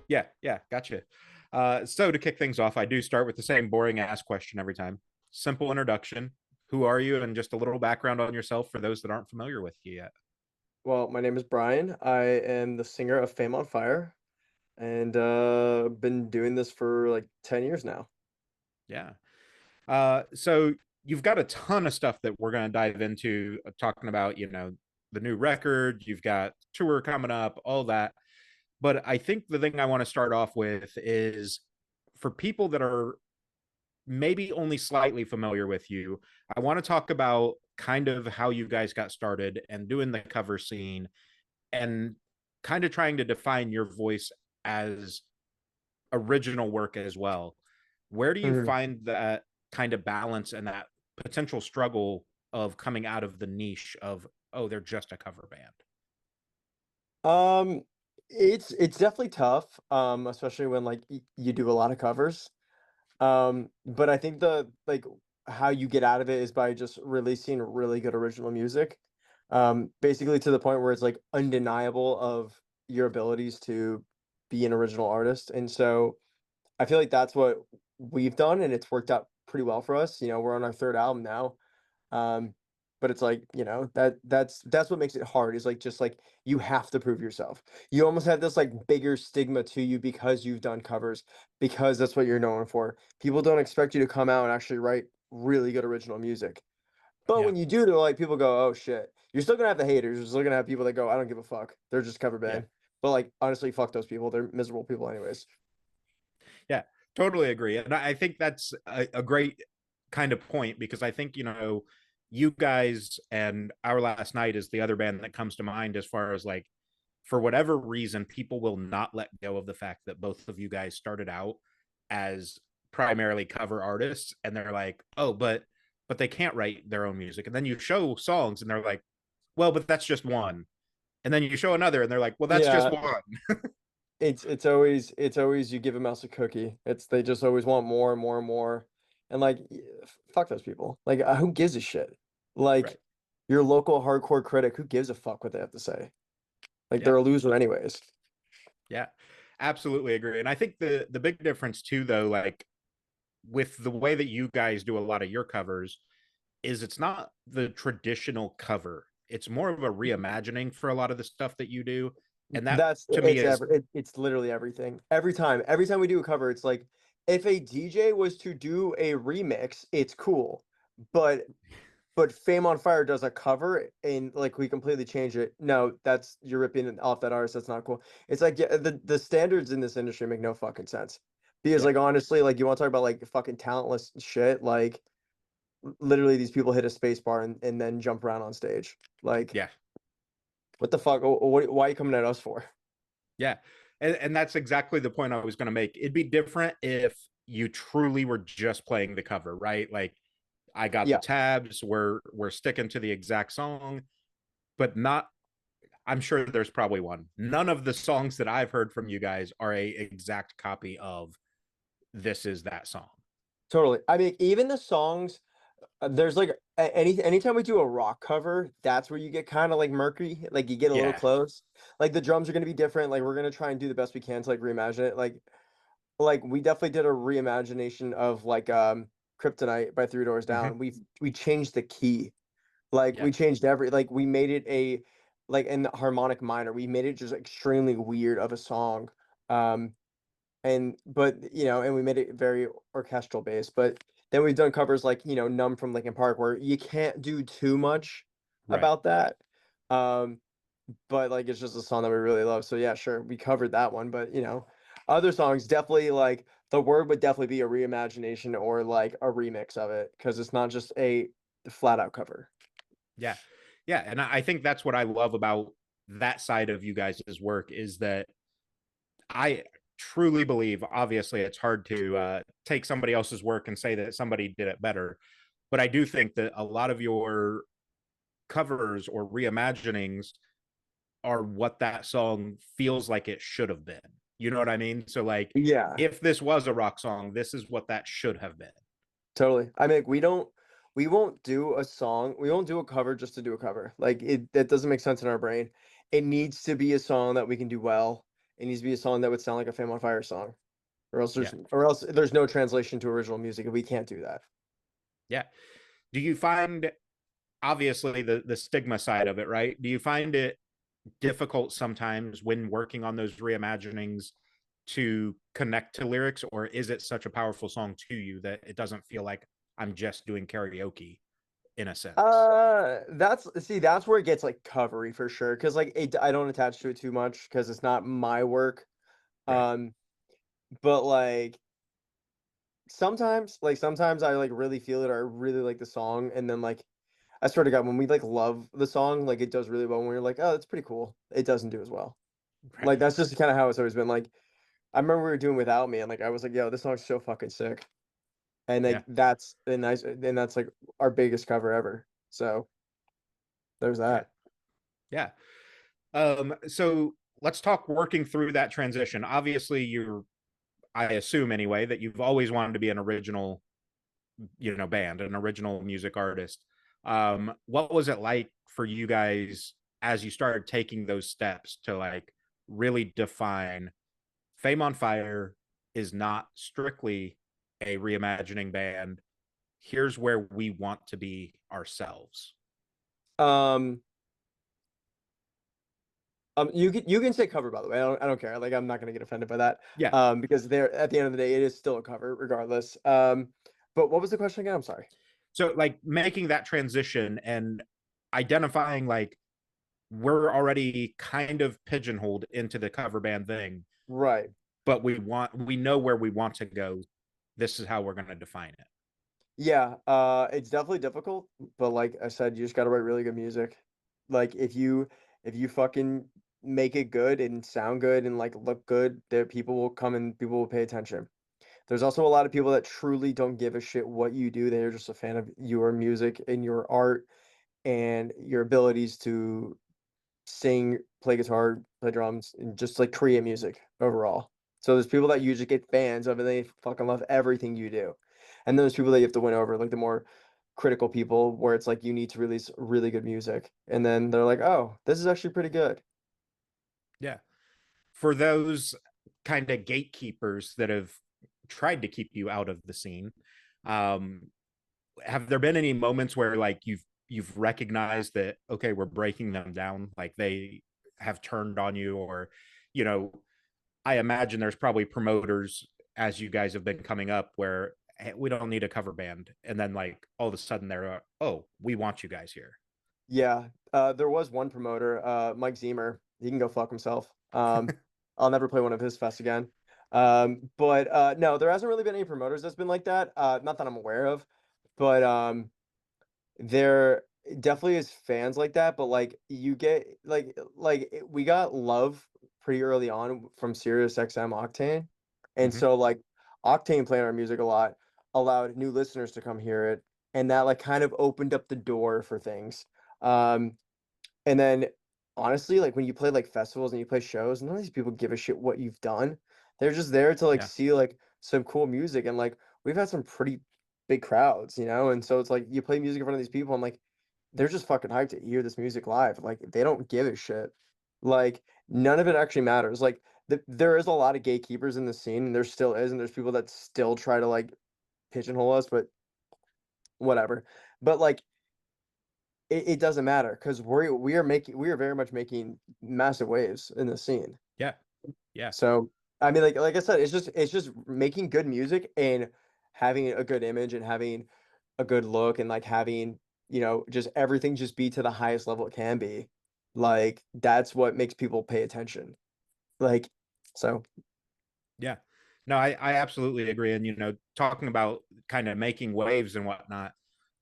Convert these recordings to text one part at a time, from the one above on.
Yeah, yeah, gotcha. So to kick things off, I do start with the same boring ass question every time. Simple introduction. Who are you? And just a little background on yourself for those that aren't familiar with you yet. Well, my name is Brian. I am the singer of Fame on Fire and been doing this for like 10 years now. Yeah. So you've got a ton of stuff that we're going to dive into, talking about, the new record, you've got tour coming up, all that. But I think the thing I want to start off with is for people that are maybe only slightly familiar with you, I want to talk about kind of how you guys got started and doing the cover scene and kind of trying to define your voice as original work as well. Where do you Mhm. find that kind of balance and that potential struggle of coming out of the niche of, oh, they're just a cover band? Um, it's definitely tough, especially when like you do a lot of covers. But I think the like how you get out of it is by just releasing really good original music. Basically to the point where it's like undeniable of your abilities to be an original artist. And so I feel like that's what we've done, and it's worked out pretty well for us. We're on our third album now. Um, but it's like, that's what makes it hard is like just like you have to prove yourself. You almost have this like bigger stigma to you because you've done covers, because that's what you're known for. People don't expect you to come out and actually write really good original music. But Yeah. when you do, they're like people go, "Oh shit." You're still gonna have the haters. You're still gonna have people that go, "I don't give a fuck. They're just cover Yeah. band." But like honestly, fuck those people. They're miserable people anyways. Yeah. Totally agree. And I think that's a great kind of point because I think, you guys and Our Last Night is the other band that comes to mind as far as like, for whatever reason, people will not let go of the fact that both of you guys started out as primarily cover artists, and they're like, oh, but they can't write their own music. And then you show songs, and they're like, well, but that's just one. And then you show another, and they're like, well, that's just Yeah, one. it's always you give a mouse a cookie. It's they just always want more and more and more. And like fuck those people. Like who gives a shit? Right. Like your local hardcore critic, who gives a fuck what they have to say? Like Yeah. they're a loser anyways. Yeah. Absolutely agree. And I think the big difference too, though, like with the way that you guys do a lot of your covers, is it's not the traditional cover. It's more of a reimagining for a lot of the stuff that you do. And that That's to me is it's literally everything. Every time we do a cover, it's like if a DJ was to do a remix, it's cool. But but Fame on Fire does a cover and like we completely change it. No, that's you're ripping it off that artist. That's not cool. It's like yeah, the standards in this industry make no fucking sense. Because yeah, like honestly, like you want to talk about like fucking talentless shit, like literally these people hit a space bar and then jump around on stage. Like yeah, what the fuck? Why are you coming at us for? yeah. And that's exactly the point I was going to make. It'd be different if you truly were just playing the cover, right? Like I got the Yeah. tabs, we're sticking to the exact song, but not I'm sure there's probably one. None of the songs that I've heard from you guys are a exact copy of this is that song. Totally. I mean, even the songs, there's like anytime we do a rock cover, that's where you get kind of like murky, like you get a little Yeah. close. Like the drums are gonna be different. Like we're gonna try and do the best we can to like reimagine it. Like we definitely did a reimagination of like Kryptonite by Three Doors Mm-hmm. Down. We changed the key. Like Yeah. we changed every like we made it a like in the harmonic minor. We made it just extremely weird of a song. Um and but and we made it very orchestral based, but then we've done covers like Numb from Linkin Park where you can't do too much Right. about that. um but like it's just a song that we really love, so yeah, sure, we covered that one. But other songs definitely, like the word would definitely be a reimagination or like a remix of it, because it's not just a flat out cover. Yeah. Yeah. And I think that's what I love about that side of you guys' work is that I truly believe, obviously, it's hard to take somebody else's work and say that somebody did it better. But I do think that a lot of your covers or reimaginings are what that song feels like it should have been. You know what I mean? So, like, Yeah, if this was a rock song, this is what that should have been. totally. I mean, we won't do a cover just to do a cover. Like that doesn't make sense in our brain. It needs to be a song that we can do well. it needs to be a song that would sound like a Fame on Fire song, Yeah. or else there's no translation to original music, and we can't do that. Yeah. Do you find, obviously, the stigma side of it, right? Do you find it difficult sometimes when working on those reimaginings to connect to lyrics, or is it such a powerful song to you that it doesn't feel like I'm just doing karaoke in a sense? That's where it gets like covery for sure, because like I don't attach to it too much because it's not my work. Right. Um, but sometimes I like really feel it, or I really like the song, and then like I swear to God, when we like love the song, like it does really well. When we're like, oh, that's pretty cool, it doesn't do as well. Right. Like that's just kind of how it's always been. Like I remember we were doing Without Me, and like I was like, yo, this song's so fucking sick, and Yeah. like that's like our biggest cover ever. So there's Yeah. that. Yeah. So let's talk working through that transition. Obviously, I assume anyway, that you've always wanted to be an original, band, an original music artist. What was it like for you guys as you started taking those steps to like really define Fame on Fire is not strictly a reimagining band. Here's where we want to be ourselves. Um, you can say cover, by the way. I don't care. Like I'm not gonna get offended by that. Yeah. Because they're at the end of the day, it is still a cover regardless. But what was the question again? I'm sorry. So like making that transition and identifying like we're already kind of pigeonholed into the cover band thing, Right. but we know where we want to go. This is how we're going to define it. Yeah. It's definitely difficult, but like I said, you just gotta write really good music. Like if you fucking make it good and sound good and like look good, there people will come and people will pay attention. There's also a lot of people that truly don't give a shit what you do. They're just a fan of your music and your art and your abilities to sing, play guitar, play drums, and just like create music overall. So there's people that you just get fans of and they fucking love everything you do. And then there's people that you have to win over, like the more critical people where it's like you need to release really good music. And then they're like, oh, this is actually pretty good. Yeah. For those kind of gatekeepers that have tried to keep you out of the scene, um, have there been any moments where like you've recognized that okay, we're breaking them down, like they have turned on you, or you know, I imagine there's probably promoters as you guys have been coming up where hey, we don't need a cover band, and then like all of a sudden they're oh, we want you guys here. Yeah. There was one promoter, Mike Zemer. He can go fuck himself. I'll never play one of his fests again. But no, there hasn't really been any promoters that's been like that. Not that I'm aware of, but there definitely is fans like that. But like you get we got love pretty early on from Sirius XM Octane, and Mm-hmm. so like Octane playing our music a lot allowed new listeners to come hear it, and that like kind of opened up the door for things. Um, and then honestly, like when you play like festivals and you play shows, none of these people give a shit what you've done. They're just there to like Yeah. see like some cool music, and like we've had some pretty big crowds, and so it's like you play music in front of these people and like they're just fucking hyped to hear this music live. Like they don't give a shit. Like none of it actually matters. Like there is a lot of gatekeepers in the scene, and there still is, and there's people that still try to like pigeonhole us, but whatever. But like it doesn't matter because we are very much making massive waves in the scene. Yeah. Yeah. So I mean, like I said, it's just making good music and having a good image and having a good look and like having just everything just be to the highest level it can be. Like that's what makes people pay attention. Like so Yeah. No, I absolutely agree. And, talking about kind of making waves and whatnot,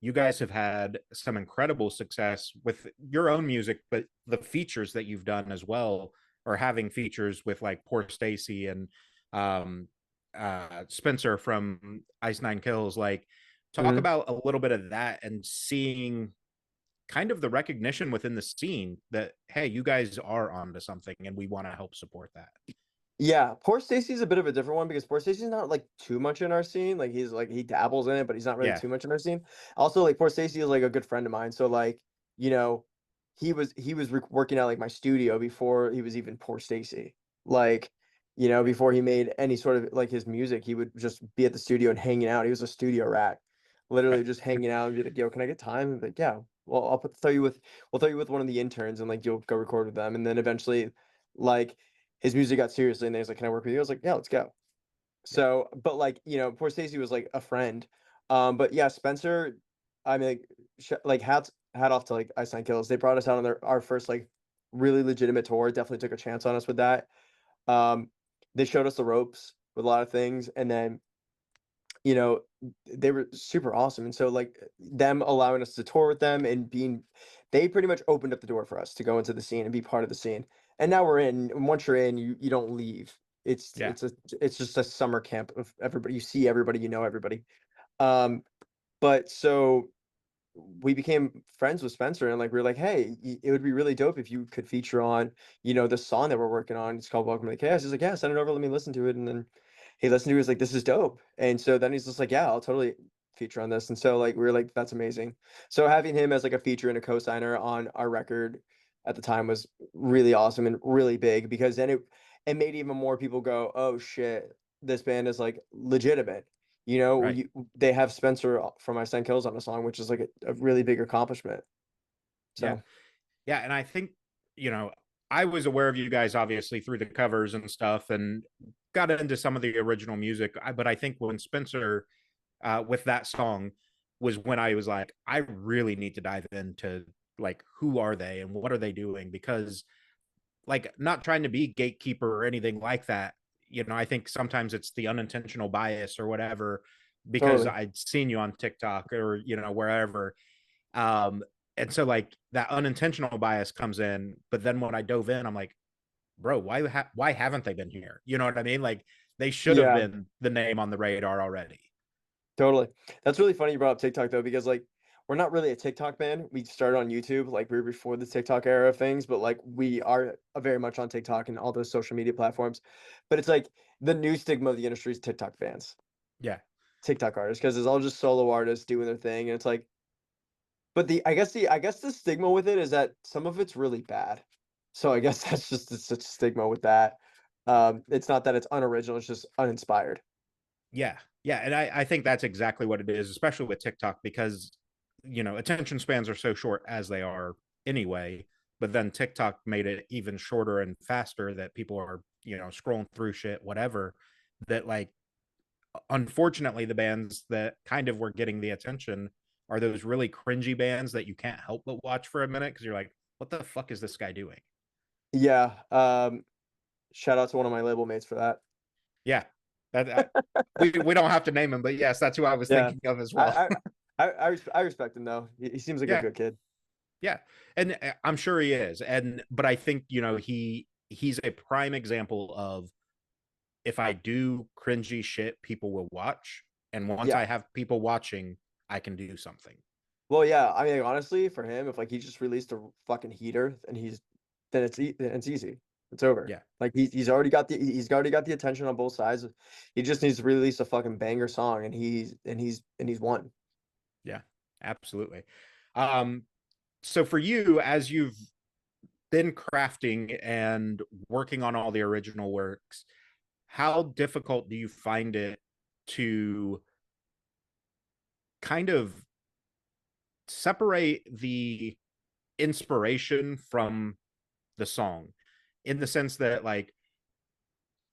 you guys have had some incredible success with your own music, but the features that you've done as well, or having features with like Poor Stacy and um, Spencer from Ice Nine Kills. Like, talk mhm. about a little bit of that and seeing kind of the recognition within the scene that, hey, you guys are onto something and we want to help support that. Yeah, Poor Stacy's a bit of a different one because Poor Stacy's not like too much in our scene. Like he's like he dabbles in it, but he's not really Yeah. too much in our scene. Also, like Poor Stacy is like a good friend of mine. So like, you know, he was working at like my studio before he was even Poor Stacy. Like, before he made any sort of like his music, he would just be at the studio and hanging out. He was a studio rat, literally just hanging out and be like, "Yo, can I get time?" And be like, "Yeah, well, we'll throw you with one of the interns and like you'll go record with them." And then eventually, like his music got seriously, and he's like, "Can I work with you?" I was like, "Yeah, let's go." Yeah. So, but like, poor Stacy was like a friend. But yeah, Spencer, I mean, like, like hat off to like Ice Nine Kills. They brought us out on our first like really legitimate tour. Definitely took a chance on us with that. Um, they showed us the ropes with a lot of things, and then you know, they were super awesome. And so like them allowing us to tour with them and they pretty much opened up the door for us to go into the scene and be part of the scene. And now we're in, and once you're in, you don't leave. It's Yeah. it's a it's just a summer camp of everybody. You see everybody, everybody. Um, but so we became friends with Spencer, and like we were like, hey, it would be really dope if you could feature on, the song that we're working on. It's called Welcome to the Chaos. He's like, yeah, send it over, let me listen to it. And then he listened to it, he was like, this is dope. And so then he's just like, yeah, I'll totally feature on this. And so like we were like, that's amazing. So having him as like a feature and a co-signer on our record at the time was really awesome and really big, because then it made even more people go, oh shit, this band is like legitimate. Right. They have Spencer from I Send Kills on the song, which is like a really big accomplishment. Yeah. So Yeah. And I think, you know, I was aware of you guys obviously through the covers and stuff and got into some of the original music. But I think when Spencer, with that song, was when I was like, I really need to dive into like, who are they and what are they doing? Because, like, not trying to be gatekeeper or anything like that. I think sometimes it's the unintentional bias or whatever, because totally. I'd seen you on TikTok or, wherever. Um, and so like that unintentional bias comes in, but then when I dove in, I'm like, bro, why haven't they been here? You know what I mean? Like they should have Yeah, been the name on the radar already. totally. That's really funny you brought up TikTok though, because like we're not really a TikTok band. We started on YouTube, like we were before the TikTok era of things, but like we are very much on TikTok and all those social media platforms. But it's like the new stigma of the industry is TikTok fans, Yeah. TikTok artists, because it's all just solo artists doing their thing. And it's like, but I guess the stigma with it is that some of it's really bad. So I guess that's just such a stigma with that. It's not that it's unoriginal, it's just uninspired. Yeah. Yeah. And I think that's exactly what it is, especially with TikTok, because, attention spans are so short as they are anyway. But then TikTok made it even shorter and faster that people are, scrolling through shit, whatever. That, like, unfortunately, the bands that kind of were getting the attention are those really cringy bands that you can't help but watch for a minute because you're like, what the fuck is this guy doing? Yeah. Shout out to one of my label mates for that. Yeah. We don't have to name him, but yes, that's who I was Yeah. thinking of as well. I I respect him though. He seems like a Yeah. good kid. Yeah. And I'm sure he is. But I think, he's a prime example of, if I do cringy shit, people will watch. And once Yeah. I have people watching, I can do something. Well, yeah. I mean, like, honestly, for him, if like he just released a fucking heater, and then then it's easy. It's over. Yeah. Like he's already got the attention on both sides. He just needs to release a fucking banger song, and he's won. Yeah. Absolutely. Um, so for you, as you've been crafting and working on all the original works, how difficult do you find it to kind of separate the inspiration from the song, in the sense that, like,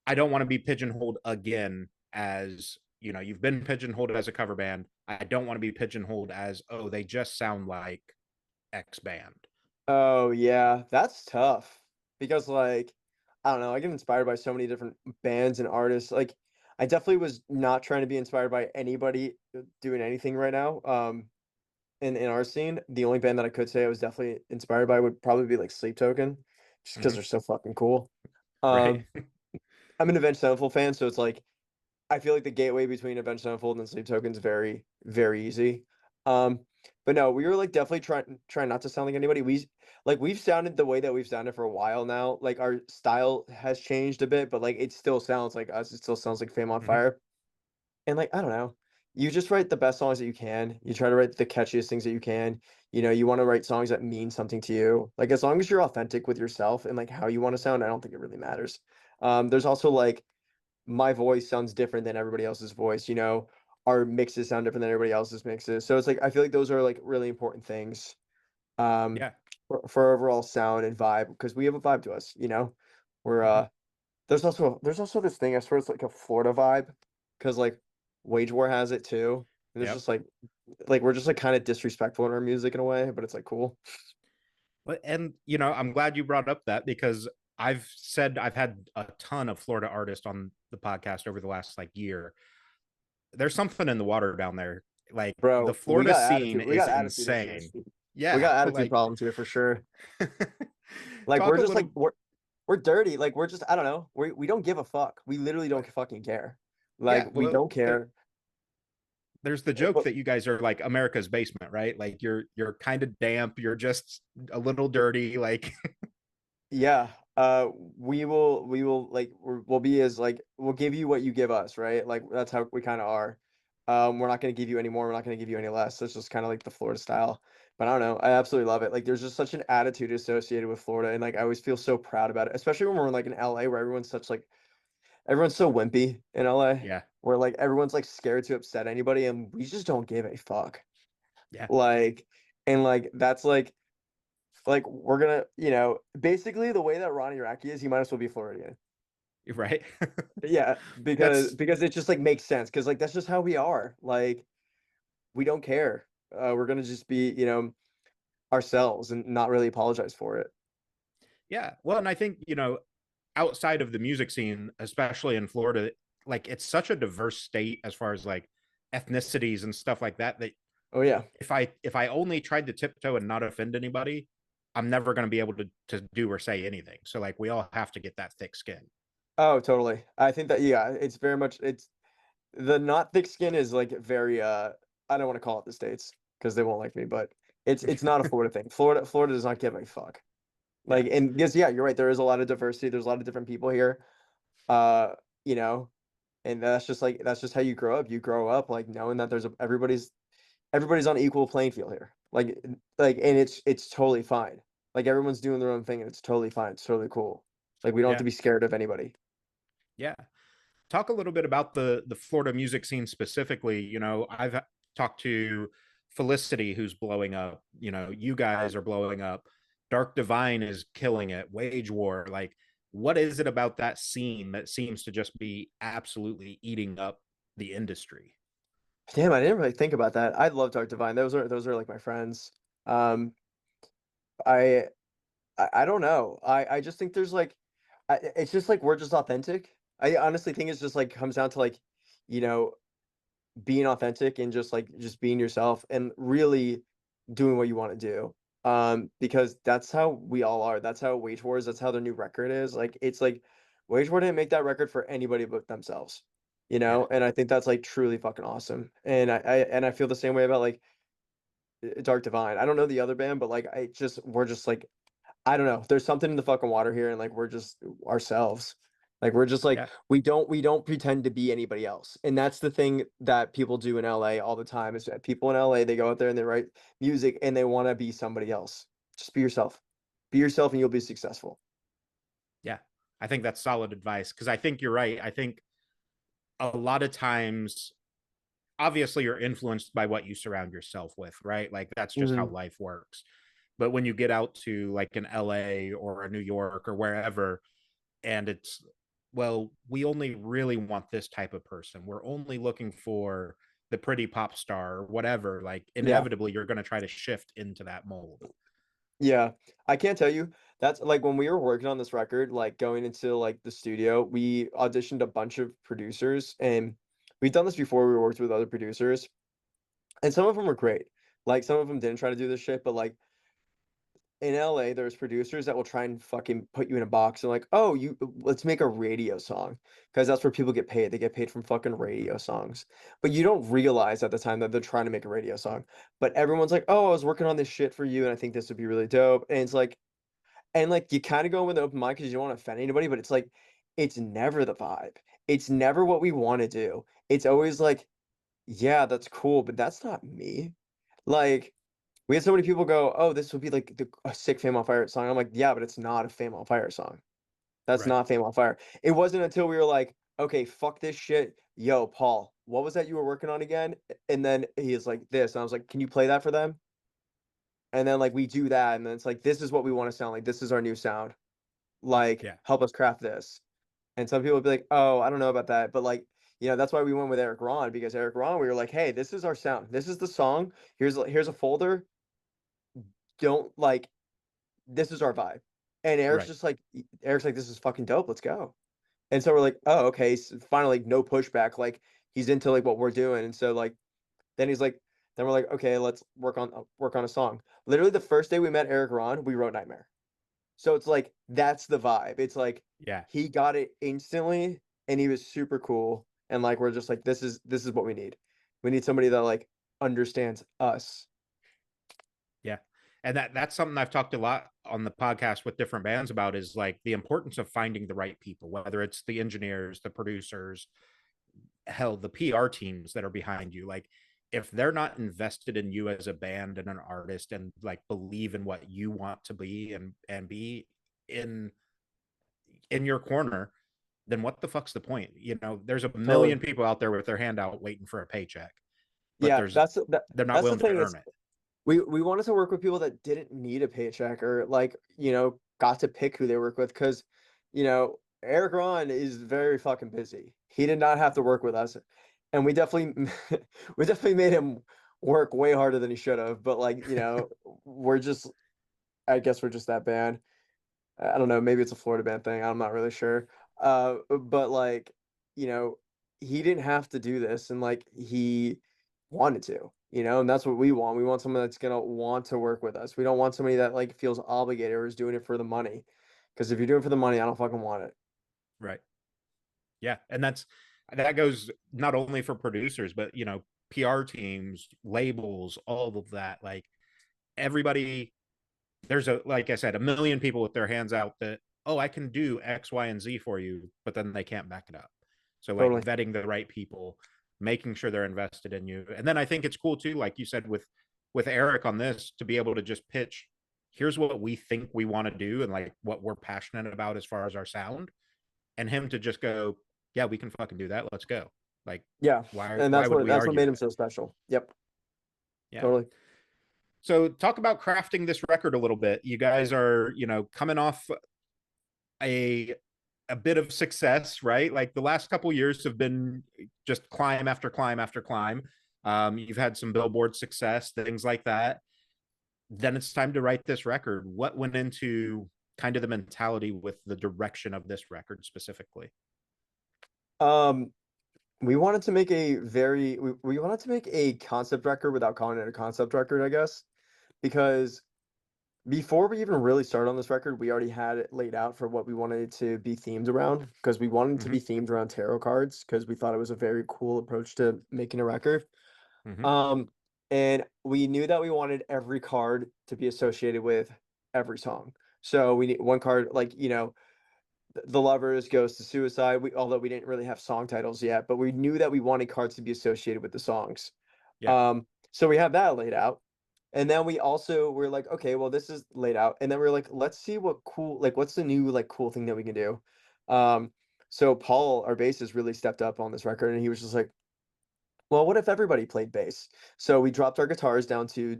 I don't want to be pigeonholed again as, you've been pigeonholed as a cover band. I don't want to be pigeonholed as, oh, they just sound like X band. Oh yeah, that's tough because like I don't know, I get inspired by so many different bands and artists. Like I definitely was not trying to be inspired by anybody doing anything right now. In our scene, the only band that I could say I was definitely inspired by would probably be like Sleep Token, just because Mm-hmm. they're so fucking cool. Right. Um, I'm an Avenged Sevenfold fan, so it's like I feel like the gateway between Avenged Sevenfold and Sleep Token is very, very easy. Um, but no, we were like definitely trying not to sound like anybody. We've sounded the way that we've sounded for a while now. Like our style has changed a bit, but like it still sounds like us. It still sounds like Fame on Mm-hmm. Fire. And like I don't know, you just write the best songs that you can. You try to write the catchiest things that you can. You want to write songs that mean something to you. Like as long as you're authentic with yourself and like how you want to sound, I don't think it really matters. There's also like my voice sounds different than everybody else's voice, you know, our mixes sound different than everybody else's mixes. So it's like I feel like those are like really important things um Yeah. for overall sound and vibe because we have a vibe to us, you know. We're Mhm. there's also this thing I swear it's like a Florida vibe because like Wage War has it too. And there's Yep. just like we're just like kind of disrespectful in our music in a way, but it's like cool. But and I'm glad you brought up that because I've said I've had a ton of Florida artists on the podcast over the last like year. There's something in the water down there. Like the Bro, we Florida got scene attitude. We is got attitude issues. insane. We Yeah, got attitude like problems here for sure. Like talk we're a just like little we're dirty. Like we're just I don't know. We don't give a fuck. We literally don't fucking care. Like yeah, we well don't care. there's the joke But that you guys are like America's basement, right? Like you're kind of damp, you're just a little dirty, like yeah, we will like we'll be as like we'll give you what you give us, right? Like that's how we kind of are. We're not going to give you any more. We're not going to give you any less. That's just kind of like the Florida style. But I don't know. I absolutely love it. Like there's just such an attitude associated with Florida, and like I always feel so proud about it, especially when we're like in LA, where everyone's so wimpy in LA, yeah, where like everyone's like scared to upset anybody, and we just don't give a fuck. yeah, Like, and like that's like we're gonna, you know, basically the way that Ronnie Iraqi is, he might as well be Floridian. right. Yeah, That's because it just like makes sense because like that's just how we are. Like we don't care. We're gonna just be, you know, ourselves and not really apologize for it. yeah. Well, and I think, outside of the music scene, especially in Florida, like it's such a diverse state as far as like ethnicities and stuff like that that Oh yeah. if I only tried to tiptoe and not offend anybody, I'm never going to be able to do or say anything. So like we all have to get that thick skin. Oh, totally. I think that yeah, it's very much it's the not thick skin is like very I don't want to call it the States because they won't like me, but it's not a Florida thing. Florida does not give a fuck. Yeah. Like and yes, yeah, you're right. There is a lot of diversity. There's a lot of different people here. Uh, you know, and that's just how you grow up. You grow up like knowing that everybody's on equal playing field here. Like and it's totally fine. Like everyone's doing their own thing and it's totally fine. It's totally cool. Like we don't have to Yeah. be scared of anybody. Yeah. Talk a little bit about the Florida music scene specifically. I've talked to Felicity, who's blowing up. You guys are blowing up. Dark Divine is killing it. Wage War, like, what is it about that scene that seems to just be absolutely eating up the industry? Damn, I didn't really think about that. I love Dark Divine. Those are like my friends. Um, I I don't know. I just think there's like, it's just like we're just authentic. I honestly think it's just like comes down to like, you know, being authentic and just being yourself and really doing what you want to do. Because that's how we all are. That's how Wage War is. That's how their new record is. Like it's like Wage War didn't make that record for anybody but themselves, you Yeah. know. And I think that's like truly fucking awesome. And I feel the same way about like Dark Divine. I don't know the other band, but like we're just like I don't know. There's something in the fucking water here, and like we're just ourselves. Like we're just like Yeah. we don't pretend to be anybody else. And that's the thing that people do in LA all the time is that people in LA they go out there and they write music and they want to be somebody else. Just be yourself. Be yourself and you'll be successful. Yeah. I think that's solid advice because I think you're right. I think a lot of times, obviously, you're influenced by what you surround yourself with, right? Like, that's just how Hmm. life works. But when you get out to like an LA or a New York or wherever, and it's, well, we only really want this type of person. We're only looking for the pretty pop star or whatever. Like, Yeah. inevitably, you're going to try to shift into that mold. Yeah. I can't tell you. That's like when we were working on this record, like going into like the studio, we auditioned a bunch of producers and we've done this before. We worked with other producers and some of them were great. Like some of them didn't try to do this shit, but like in LA, there's producers that will try and fucking put you in a box and like, oh, you let's make a radio song because that's where people get paid. They get paid from fucking radio songs. But you don't realize at the time that they're trying to make a radio song. But everyone's like, oh, I was working on this shit for you and I think this would be really dope. And it's like, and like you kind of go with an open mind because you don't want to offend anybody, but it's like, it's never the vibe. It's never what we want to do. It's always like, yeah, that's cool, but that's not me. Like, we had so many people go, "Oh, this would be like a sick Fame on Fire song." I'm like, "Yeah, but it's not a Fame on Fire song." That's Right. not Fame on Fire. It wasn't until we were like, okay, fuck this shit. Yo, Paul, what was that you were working on again? And then he is like this. And I was like, can you play that for them? And then like we do that, and then it's like, this is what we want to sound like. This is our new sound. Like, Yeah. help us craft this. And some people would be like, oh, I don't know about that. But like, that's why we went with Eric Ron, because Eric Ron, we were like, hey, this is our sound. This is the song. Here's a folder. Don't like, this is our vibe. And Right. Eric's like, this is fucking dope. Let's go. And so we're like, oh, okay. So finally, like, no pushback. Like he's into like what we're doing. And so like, then he's like, then we're like, okay, let's work on a song. Literally the first day we met Eric Ron, we wrote Nightmare. So it's like, that's the vibe. It's like, Yeah. he got it instantly and he was super cool. And like, we're just like, this is what we need. We need somebody that like understands us. Yeah. And that's something I've talked a lot on the podcast with different bands about, is like the importance of finding the right people, whether it's the engineers, the producers, hell, the PR teams that are behind you. Like if they're not invested in you as a band and an artist and like believe in what you want to be and be in your corner, then what the fuck's the point? There's a Totally. million people out there with their hand out waiting for a paycheck, but Yeah, they're not that's the willing to thing earn is it. we wanted to work with people that didn't need a paycheck or like, got to pick who they work with because, Eric Ron is very fucking busy. He did not have to work with us. And we definitely we definitely made him work way harder than he should have. But like, we're just I guess we're just that band. I don't know, maybe it's a Florida band thing. I'm not really sure. But like, you know, he didn't have to do this and like he wanted to, and that's what we want. We want someone that's gonna want to work with us. We don't want somebody that like feels obligated or is doing it for the money. Because if you're doing it for the money, I don't fucking want it. Right. Yeah. And that goes not only for producers, but PR teams, labels, all of that. Like everybody, there's like I said, a million people with their hands out that, oh, I can do X, Y, and Z for you, but then they can't back it up. So like Totally. vetting the right people, making sure they're invested in you. And then I think it's cool too, like you said, with Eric on this, to be able to just pitch, here's what we think we want to do and like what we're passionate about as far as our sound, and him to just go, yeah, we can fucking do that. Let's go. Like, Yeah. why And why that's would what we that's what argue made him it? so special. Yep. Yeah. Totally. So talk about crafting this record a little bit. You guys are, coming off a bit of success, right? Like the last couple years have been just climb after climb after climb. You've had some Billboard success, things like that. Then it's time to write this record. What went into kind of the mentality with the direction of this record specifically? Um, we wanted to make we wanted to make a concept record without calling it a concept record, I guess. Because before we even really started on this record, we already had it laid out for what we wanted it to be themed around. Because we wanted it to Mm-hmm. be themed around tarot cards, because we thought it was a very cool approach to making a record. Mm-hmm. Um, and we knew that we wanted every card to be associated with every song. So we need one card, like, the Lovers goes to Suicide. Although we didn't really have song titles yet, but we knew that we wanted cards to be associated with the songs. Yeah. So we have that laid out. And then we're like, okay, well, this is laid out. And then we're like, let's see what's the new like cool thing that we can do. Um, so Paul, our bassist, really stepped up on this record, and he was just like, well, what if everybody played bass? So we dropped our guitars down to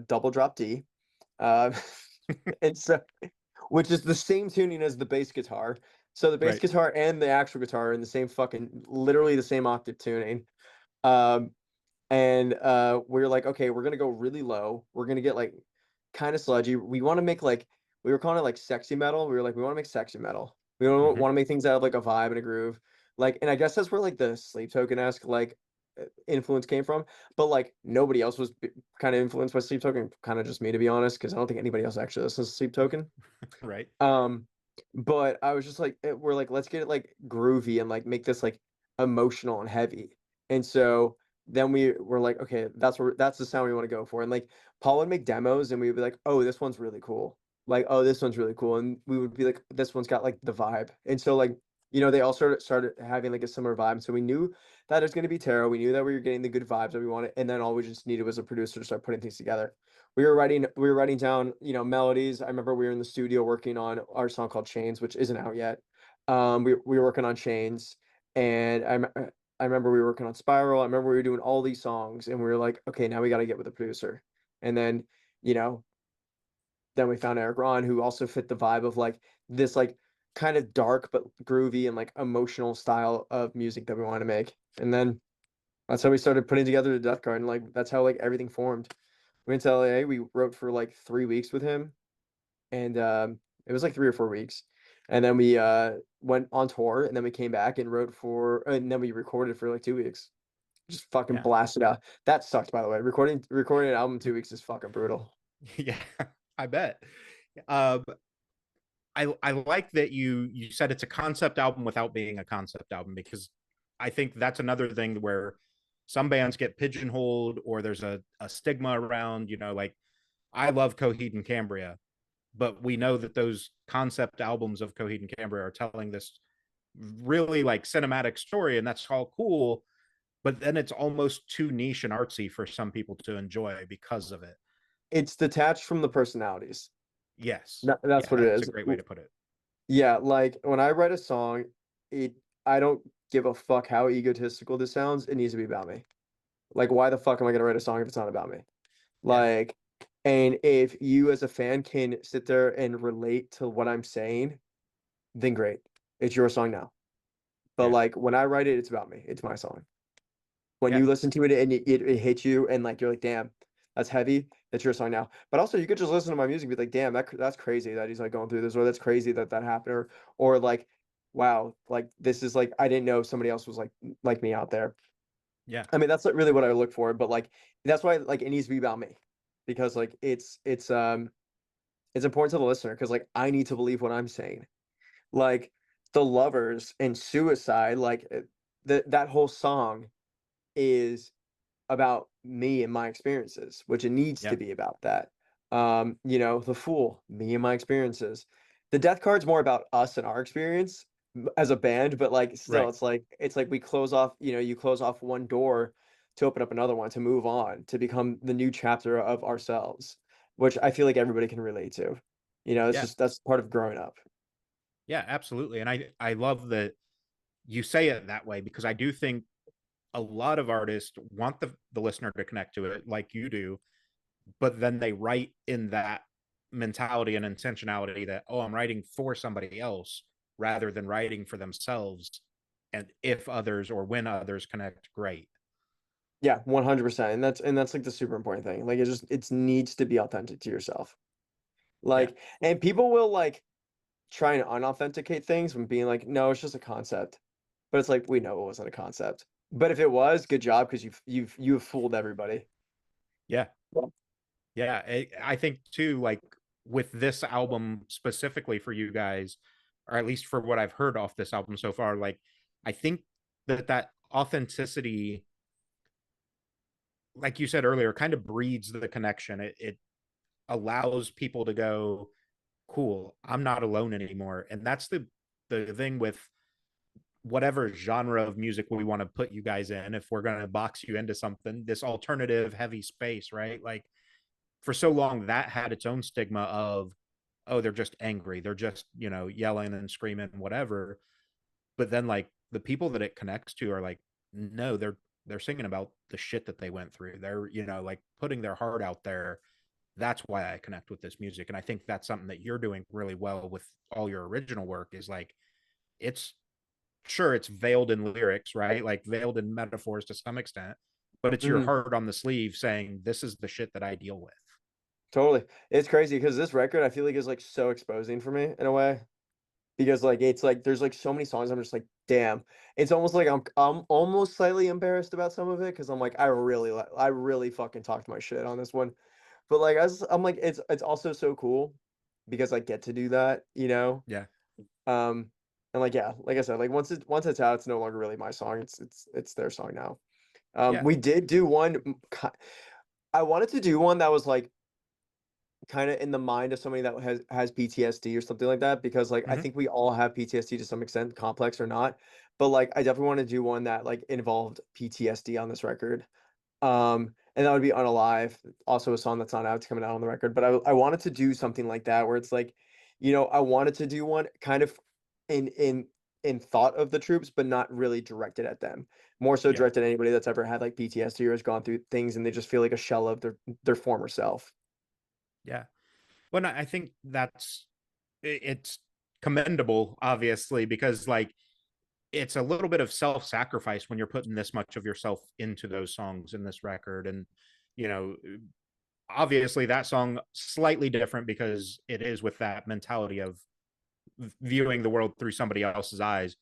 double drop D. Uh, and so which is the same tuning as the bass guitar. So the bass Right. guitar and the actual guitar are in the same literally the same octave tuning. Um, and we are like, okay, we're gonna go really low. We're gonna get like kind of sludgy. We want to make like we were calling it like sexy metal. We were like, we want to make sexy metal. We don't Mm-hmm. want to make things out of like a vibe and a groove. Like, and I guess that's where like the Sleep Token-esque like influence came from. But like nobody else was kind of influenced by Sleep Token. Kind of just me, to be honest, because I don't think anybody else actually listens to Sleep Token. Right. Um, but I was just like, we're like, let's get it like groovy and like make this like emotional and heavy. And so then we were like, okay, that's the sound we want to go for. And like Paul would make demos and we would be like, oh, this one's really cool. Like, oh, this one's really cool. And we would be like, this one's got like the vibe. And so like, they all started having like a similar vibe. So we knew that it was going to be tarot. We knew that we were getting the good vibes that we wanted. And then all we just needed was a producer to start putting things together. We were writing down, melodies. I remember we were in the studio working on our song called Chains, which isn't out yet. We were working on Chains, and I remember we were working on Spiral. I remember we were doing all these songs, and we were like, okay, now we got to get with a producer. And then, you know, then we found Eric Ron, who also fit the vibe of like this like kind of dark but groovy and like emotional style of music that we want to make. And then that's how we started putting together the Death Card, and like that's how like everything formed. We went to LA. We wrote for like 3 weeks with him, and it was like 3 or 4 weeks, and then we went on tour, and then we came back and wrote for, and then we recorded for like 2 weeks. Just fucking Yeah. blasted out. That sucked, by the way. Recording an album in 2 weeks is fucking brutal. Yeah, I bet. Um, I like that you said it's a concept album without being a concept album, because I think that's another thing where some bands get pigeonholed, or there's a stigma around, like I love Coheed and Cambria, but we know that those concept albums of Coheed and Cambria are telling this really like cinematic story, and that's all cool, but then it's almost too niche and artsy for some people to enjoy because of it. It's detached from the personalities. Yes. That's Yeah, what it that's a is. great way to put it. Yeah, like when I write a song, it I don't give a fuck how egotistical this sounds. It needs to be about me. Like, why the fuck am I gonna write a song if it's not about me? Yeah. Like, and if you as a fan can sit there and relate to what I'm saying, then great. It's your song now. But Yeah. like when I write it, it's about me. It's my song. When Yeah. you listen to it and it hits you and like you're like, damn, that's heavy. That's your song now. But also you could just listen to my music and be like, damn, that's crazy that he's like going through this, or that's crazy that that happened, or like, wow, like this is like I didn't know somebody else was like me out there. Yeah. I mean, that's like really what I look for, but like that's why like it needs to be about me, because like it's important to the listener, because like I need to believe what I'm saying. Like the Lovers and Suicide, like that whole song is about me and my experiences, which it needs Yeah. to be about that. The Fool, me and my experiences. The Death Card's more about us and our experience as a band, but like still Right. it's like we close off, you close off one door to open up another one, to move on, to become the new chapter of ourselves, which I feel like everybody can relate to. It's Yeah. just that's part of growing up. Yeah, absolutely. And I love that you say it that way, because I do think a lot of artists want the listener to connect to it like you do, but then they write in that mentality and intentionality that, oh, I'm writing for somebody else rather than writing for themselves. And if others, or when others connect, great. Yeah, 100%. And that's like the super important thing. Like it needs to be authentic to yourself. Yeah. Like, and people will like try and unauthenticate things from being like, no, it's just a concept. But it's like, we know it wasn't a concept. But if it was, good job, because you've fooled everybody. Yeah. Well, Yeah. I think too, like with this album specifically for you guys, or at least for what I've heard off this album so far, like I think that authenticity, like you said earlier, kind of breeds the connection. It allows people to go, cool, I'm not alone anymore. And that's the thing with whatever genre of music we want to put you guys in. If we're going to box you into something, this alternative heavy space, right? Like for so long that had its own stigma of, oh, they're just angry, they're just, yelling and screaming and whatever. But then like the people that it connects to are like, no, they're singing about the shit that they went through. They're, like putting their heart out there. That's why I connect with this music. And I think that's something that you're doing really well with all your original work, is like, it's sure it's veiled in lyrics, right? Like veiled in metaphors to some extent, but it's your mhm, heart on the sleeve saying, this is the shit that I deal with. totally. It's crazy because this record I feel like is like so exposing for me in a way. Because like it's like there's like so many songs I'm just like, damn. It's almost like I'm almost slightly embarrassed about some of it, because I'm like, I really fucking talked my shit on this one. But like I'm like, it's also so cool because I get to do that. Yeah. Um, and like, yeah, like I said, like once it's out, it's no longer really my song. It's their song now. Yeah. We did do one. I wanted to do one that was like kind of in the mind of somebody that has PTSD or something like that, because like I Mm-hmm. think we all have PTSD to some extent, complex or not. But like I definitely want to do one that like involved PTSD on this record. And that would be Unalive, also a song that's not out, it's coming out on the record. But I wanted to do something like that where it's like, I wanted to do one kind of in in thought of the troops, but not really directed at them. More so Yeah. directed at anybody that's ever had like PTSD or has gone through things and they just feel like a shell of their former self. Yeah. Well, I think it's commendable, obviously, because like it's a little bit of self-sacrifice when you're putting this much of yourself into those songs in this record. And you know, obviously that song slightly different because it is with that mentality of viewing the world through somebody else's eyes.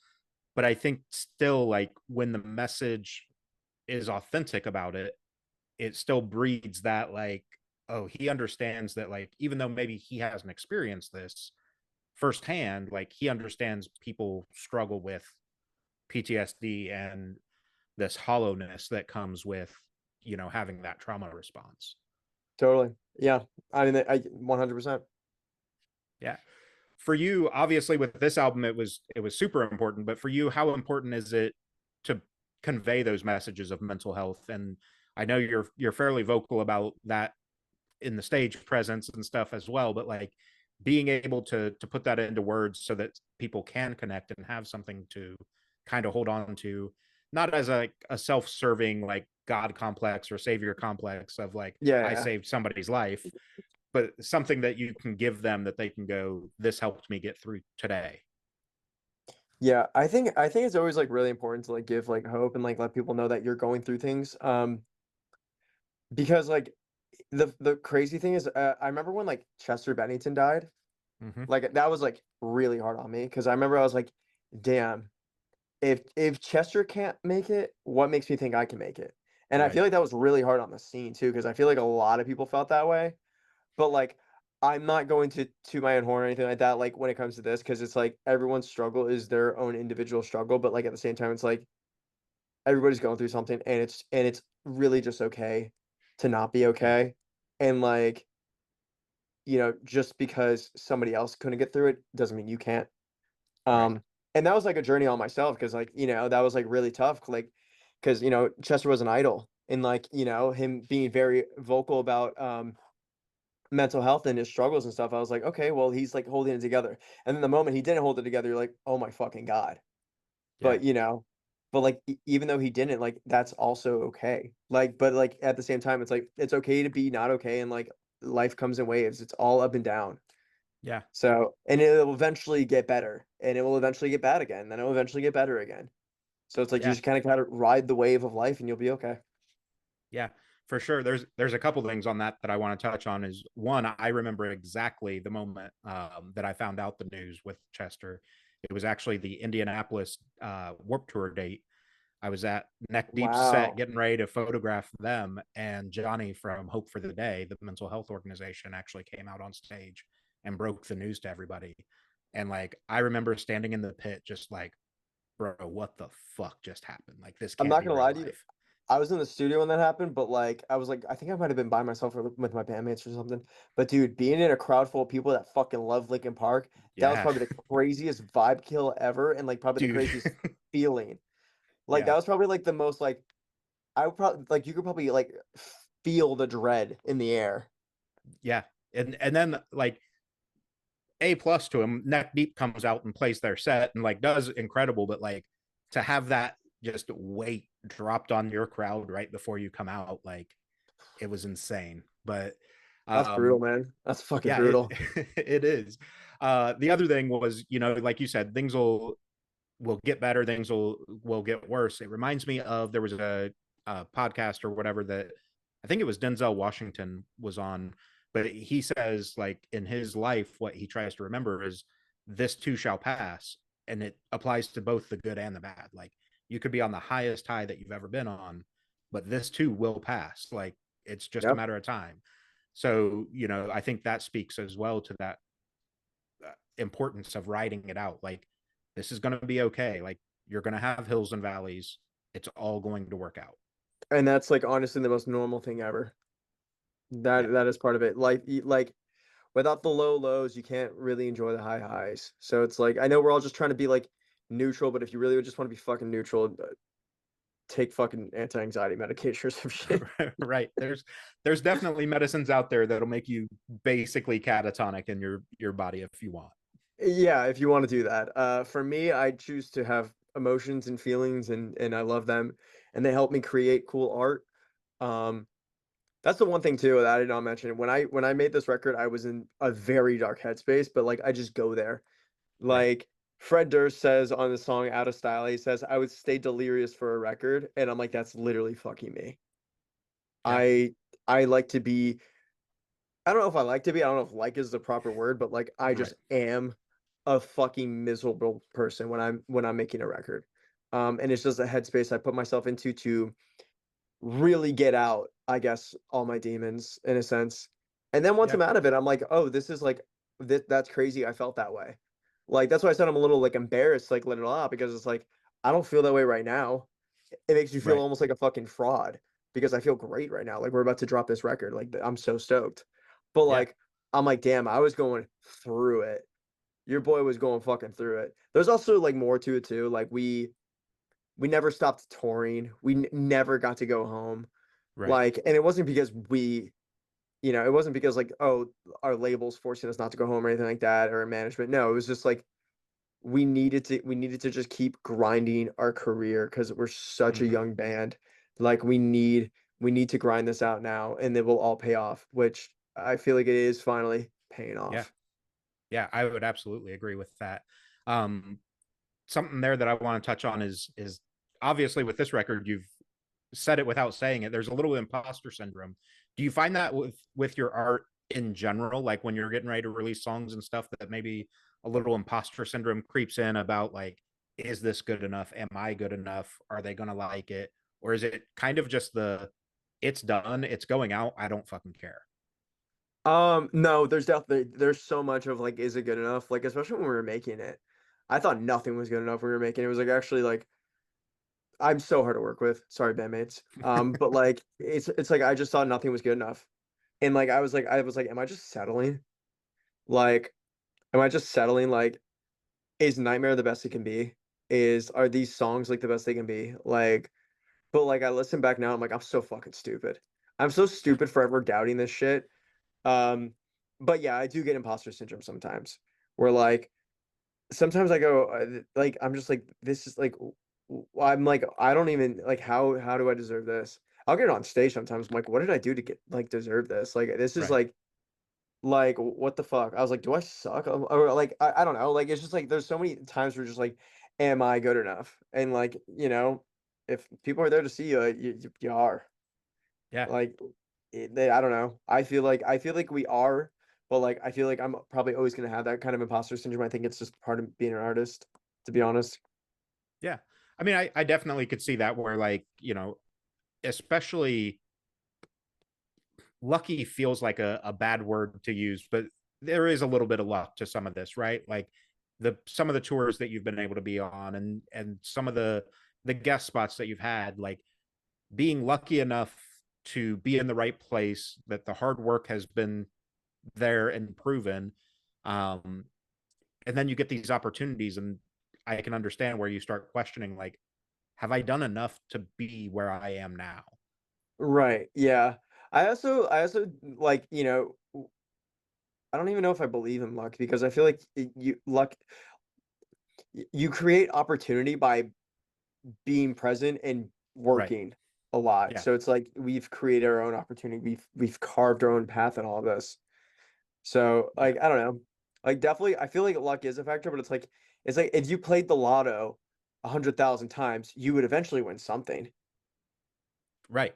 But I think still, like, when the message is authentic about it, it still breeds that, like, oh, he understands that, like, even though maybe he hasn't experienced this firsthand, like, he understands people struggle with PTSD and this hollowness that comes with, having that trauma response. Totally. Yeah. I mean, I 100%. Yeah. For you, obviously, with this album, it was super important. But for you, how important is it to convey those messages of mental health? And I know you're fairly vocal about that in the stage presence and stuff as well. But like being able to put that into words so that people can connect and have something to kind of hold on to, not as a self-serving like God complex or savior complex of like Yeah, I yeah. saved somebody's life, but something that you can give them that they can go, this helped me get through today. Yeah, I think it's always like really important to like give like hope and like let people know that you're going through things. Because like the crazy thing is, I remember when like Chester Bennington died, Mm-hmm. like that was like really hard on me because I remember I was like, damn, if Chester can't make it, what makes me think I can make it? And I Right. feel like that was really hard on the scene too because I feel like a lot of people felt that way. But like I'm not going to my own horn or anything like that. Like when it comes to this, because it's like everyone's struggle is their own individual struggle. But like at the same time, it's like everybody's going through something, and it's really just okay to not be Yeah. okay. And like just because somebody else couldn't get through it doesn't mean you can't. Right. Um, and that was like a journey on myself because like that was like really tough. Like because Chester was an idol, and like him being very vocal about mental health and his struggles and stuff, I was like, okay, well, he's like holding it together. And then the moment he didn't hold it together, you're like, oh my fucking God. Yeah. But but like even though he didn't, like that's also okay. Like, but like at the same time, it's like it's okay to be not okay, and like life comes in waves. It's all up and down. Yeah. So, and it will eventually get better, and it will eventually get bad again, then it will eventually get better again. So it's like you Yeah. just kind of gotta ride the wave of life, and you'll be okay. Yeah, for sure. There's a couple things on that I want to touch on. Is one, I remember exactly the moment that I found out the news with Chester. It was actually the Indianapolis Warp Tour date. I was at Neck Deep set Wow, getting ready to photograph them, and Johnny from Hope for the Day, the mental health organization, actually came out on stage and broke the news to everybody. And like I remember standing in the pit, just like, bro, what the fuck just happened? Like this I'm can't not be gonna real lie to you. life. I was in the studio when that happened, but like I was like I think I might have been by myself or with my bandmates or something. But dude, being in a crowd full of people that fucking love Linkin Park, that was Yeah, probably the craziest vibe kill ever, and like probably the dude. craziest feeling. Like that Yeah, was probably like the most like I would probably like you could probably like feel the dread in the air. yeah. And then like A plus to him, Neck Deep comes out and plays their set and like does incredible, but like to have that just weight dropped on your crowd right before you come out, like it was insane. But That's brutal, um man. That's fucking yeah, it brutal. it is. The other thing was, like you said, things will get better, things will get worse. It reminds me of there was a podcast or whatever that I think it was Denzel Washington was on, but he says like in his life what he tries to remember is this too shall pass, and it applies to both the good and the bad. Like you could be on the highest high that you've ever been on, but this too will pass. Like it's just a Yep. matter of time. So I think that speaks as well to that importance of writing it out. Like this is going to be okay. Like you're going to have hills and valleys. It's all going to work out. And that's like honestly the most normal thing ever. Yeah. That is part of it. Like without the low lows, you can't really enjoy the high highs. So it's like I know we're all just trying to be like neutral, but if you really would just want to be fucking neutral, take fucking anti-anxiety medication or some shit. Right. There's definitely medicines out there that'll make you basically catatonic in your body if you want. Yeah, if you want to do that. For me, I choose to have emotions and feelings, and I love them, and they help me create cool art. Um, that's the one thing too that I did not mention. When I made this record, I was in a very dark headspace, but like I just go there. Right. Like Fred Durst says on the song "Out of Style," he says, "I would stay delirious for a record," and I'm like, that's literally fucking me. Yeah. I I like to be. I don't know if I like to be. I don't know if like is the proper word, but like I Right. just am a fucking miserable person when I'm making a record. And it's just a headspace I put myself into to really get out, I guess, all my demons in a sense. And then once Yeah. I'm out of it, I'm like, oh, this is like that's crazy. I felt that way. Like that's why I said I'm a little like embarrassed, like let it all out because it's like I don't feel that way right now. It makes you feel Right. almost like a fucking fraud because I feel great right now. Like we're about to drop this record. Like I'm so stoked. But Yeah. like I'm like, damn, I was going through it. Your boy was going fucking through it. There's also like more to it too. Like we never stopped touring. We never got to go home. Right. Like, and it wasn't because it wasn't because like, oh, our labels forcing us not to go home or anything like that, or management. No, it was just like we needed to just keep grinding our career because we're such a Hmm. young band. Like we need to grind this out now and it will all pay off, which I feel like it is finally paying Yeah. off. Yeah. I would absolutely agree with that. Um, Something there that I want to touch on is obviously with this record, you've said it without saying it. There's a little imposter syndrome. Do you find that with your art in general, like when you're getting ready to release songs and stuff, that maybe a little imposter syndrome creeps in about like, is this good enough? Am I good enough? Are they gonna like it? Or is it kind of just it's done, it's going out, I don't fucking care? No, there's so much of like, is it good enough? Like, especially when we were making it. I thought nothing was good enough when we were making it. It was like actually like I'm so hard to work with. Sorry, bandmates. But like it's like I just thought nothing was good enough. And like I was like, am I just settling? Like, am I just settling? Like, is Nightmare the best it can be? Are these songs like the best they can be? Like, but like I listen back now, I'm like, I'm so fucking stupid. I'm so stupid for ever doubting this shit. Um, but yeah, I do get imposter syndrome sometimes, where like sometimes I go like I'm just like this is like I'm like I don't even like how do I deserve this? I'll get on stage sometimes. I'm like, what did I do to get like deserve this? Like this is Right. like what the fuck? I was like, do I suck? Or like I don't know. Like it's just like there's so many times where just like, am I good enough? And like if people are there to see you, you are. Yeah. Like I don't know. I feel like we are, but like I feel like I'm probably always gonna have that kind of imposter syndrome. I think it's just part of being an artist, to be honest. Yeah. I mean, I definitely could see that where like, especially lucky feels like a bad word to use, but there is a little bit of luck to some of this, right? Like some of the tours that you've been able to be on and some of the guest spots that you've had, like being lucky enough to be in the right place, that the hard work has been there and proven. Um, and then you get these opportunities, and I can understand where you start questioning, like, have I done enough to be where I am now? Right. Yeah. I also like, I don't even know if I believe in luck because I feel like you create opportunity by being present and Right. working a lot. Yeah. So it's like we've created our own opportunity. We've carved our own path in all of this. So Yeah. like I don't know. Like definitely I feel like luck is a factor, but it's like if you played the lotto 100,000 times, you would eventually win something. Right.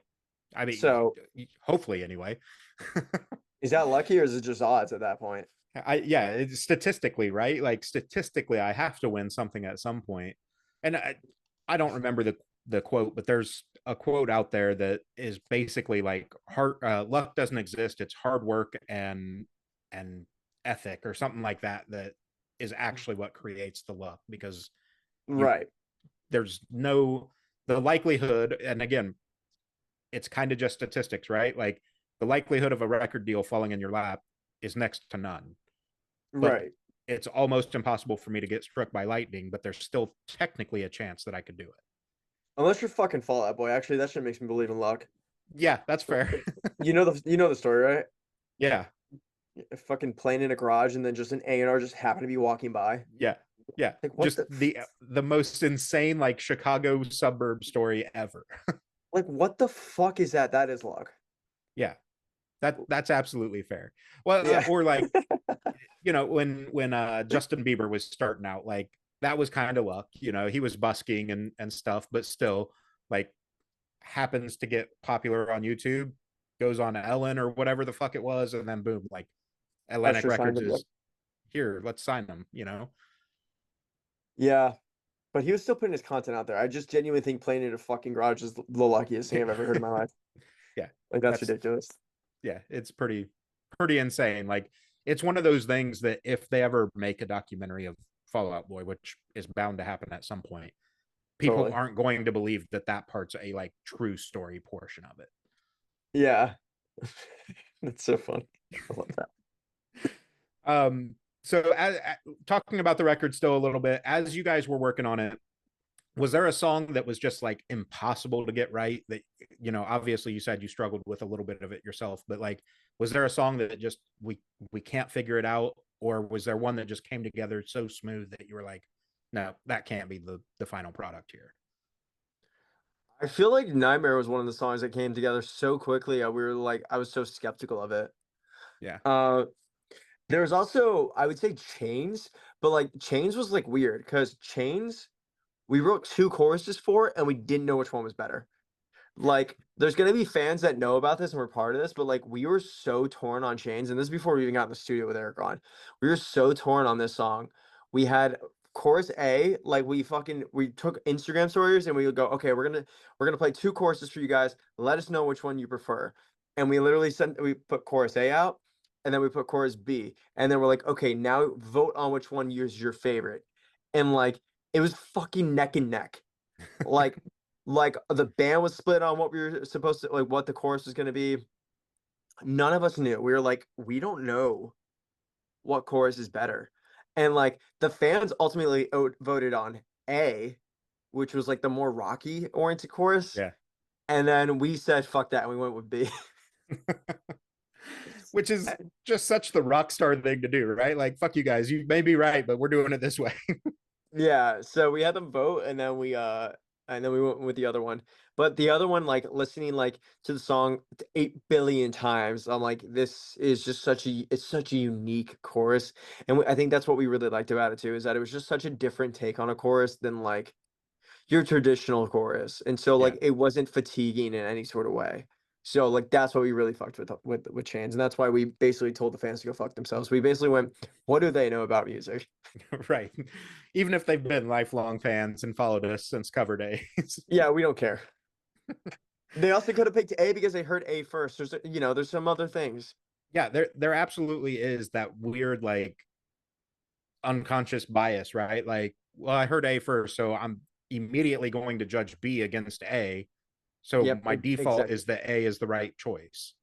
I mean, So hopefully anyway. is that lucky or is it just odds at that point? Yeah, it's statistically, right? Like statistically, I have to win something at some point. And I don't remember the quote, but there's a quote out there that is basically like hard luck doesn't exist. It's hard work and ethic or something like that that is actually what creates the luck, because you Right. there's no the likelihood, and again, it's kind of just statistics, right? Like the likelihood of a record deal falling in your lap is next to none, but Right. it's almost impossible for me to get struck by lightning, but there's still technically a chance that I could do it. Unless you're fucking Fall Out Boy. Actually, that shit makes me believe in luck. Yeah, that's fair. You know the story, right? Yeah. fucking playing in a garage, and then just an A&R just happened to be walking by. Yeah. Yeah. Like, what Just the the most insane like Chicago suburb story ever. like what the fuck is that? That is luck. Yeah. That's absolutely fair. Well, Yeah. or like, you know, when Justin Bieber was starting out, like that was kind of luck. You know, he was busking and stuff, but still, like, happens to get popular on YouTube, goes on Ellen or whatever the fuck it was, and then boom, like Atlantic Usher signed Records him. Yep. is here. Let's sign them. You know. Yeah. But he was still putting his content out there. I just genuinely think playing in a fucking garage is the luckiest thing I've ever heard in my life. Yeah, Like, that's that's ridiculous. yeah, it's pretty insane. Like it's one of those things that if they ever make a documentary of Fall Out Boy, which is bound to happen at some point, people Totally. aren't going to believe that that part's a like true story portion of it. Yeah. That's so funny. I love that. Um, so talking about the record still a little bit, as you guys were working on it, was there a song that was just like impossible to get right that, you know, obviously you said you struggled with a little bit of it yourself, but like was there a song that just we can't figure it out, or was there one that just came together so smooth that you were like, no, that can't be the final product here? I feel like Nightmare was one of the songs that came together so quickly. We were like, I was so skeptical of it. Yeah. Uh, there's also, I would say Chains, but like Chains was like weird because Chains, we wrote two choruses for, and we didn't know which one was better. Like, there's gonna be fans that know about this and were part of this, but like we were so torn on Chains, and this is before we even got in the studio with Eric on. We were so torn on this song. We had chorus A, like we took Instagram stories and we would go, okay, we're gonna play two choruses for you guys. Let us know which one you prefer. And we put chorus A out, and then we put chorus B, and then we're like, okay, now vote on which one is your favorite. And like it was fucking neck and neck. Like the band was split on what we were supposed to, like, what the chorus was going to be. None of us knew. We were like, we don't know what chorus is better. And like the fans ultimately voted on A, which was like the more rocky oriented chorus. Yeah. And then we said fuck that, and we went with B. Which is just such the rock star thing to do, right? Like fuck you guys, you may be right, but we're doing it this way. Yeah, so we had them vote, and then we went with the other one. But the other one, like listening like to the song 8 billion times, I'm like, this is just it's such a unique chorus. And I think that's what we really liked about it too, is that it was just such a different take on a chorus than like your traditional chorus. And so Yeah. like it wasn't fatiguing in any sort of way. So like that's what we really fucked with Chains. And that's why we basically told the fans to go fuck themselves. We basically went, what do they know about music? Right. Even if they've been lifelong fans and followed us since cover days. Yeah, we don't care. They also could have picked A because they heard A first. There's some other things. Yeah, there absolutely is that weird like unconscious bias, right? Like, well, I heard A first, so I'm immediately going to judge B against A. So Yep, my default exactly. is that A is the right choice.